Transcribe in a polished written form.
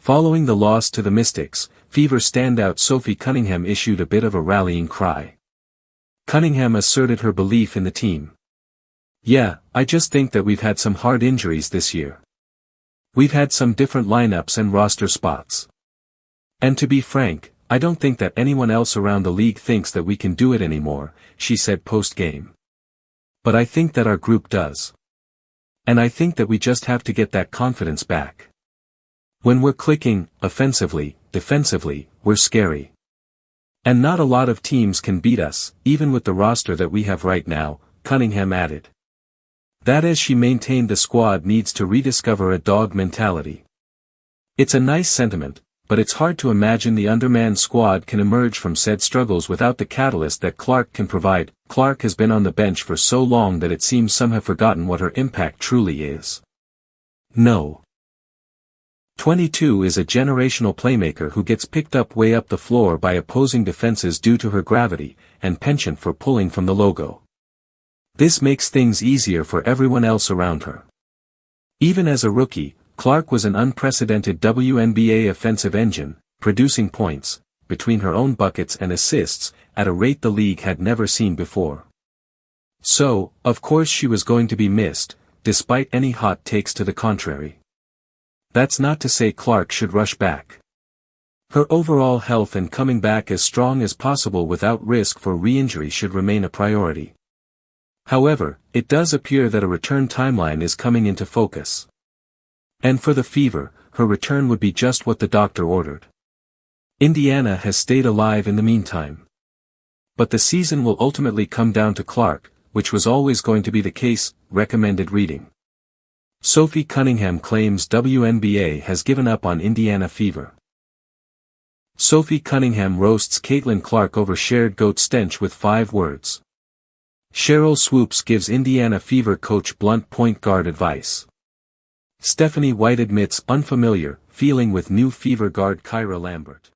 Following the loss to the Mystics, Fever standout Sophie Cunningham issued a bit of a rallying cry. Cunningham asserted her belief in the team. "Yeah, I just think that we've had some hard injuries this year. We've had some different lineups and roster spots. And to be frank, I don't think that anyone else around the league thinks that we can do it anymore," she said post-game. "But I think that our group does. And I think that we just have to get that confidence back. When we're clicking, offensively, defensively, we're scary. And not a lot of teams can beat us, even with the roster that we have right now," Cunningham added. That as she maintained the squad needs to rediscover a dog mentality. "It's a nice sentiment, but it's hard to imagine the undermanned squad can emerge from said struggles without the catalyst that Clark can provide. Clark has been on the bench for so long that it seems some have forgotten what her impact truly is." No. 22 is a generational playmaker who gets picked up way up the floor by opposing defenses due to her gravity and penchant for pulling from the logo. This makes things easier for everyone else around her. Even as a rookie, Clark was an unprecedented WNBA offensive engine, producing points, between her own buckets and assists, at a rate the league had never seen before. So, of course she was going to be missed, despite any hot takes to the contrary. That's not to say Clark should rush back. Her overall health and coming back as strong as possible without risk for re-injury should remain a priority. However, it does appear that a return timeline is coming into focus. And for the Fever, her return would be just what the doctor ordered. Indiana has stayed alive in the meantime. But the season will ultimately come down to Clark, which was always going to be the case. Recommended reading. Sophie Cunningham claims WNBA has given up on Indiana Fever. Sophie Cunningham roasts Caitlin Clark over shared goat stench with 5 words. Cheryl Swoops gives Indiana Fever coach blunt point guard advice. Stephanie White admits unfamiliar feeling with new Fever guard Kyra Lambert.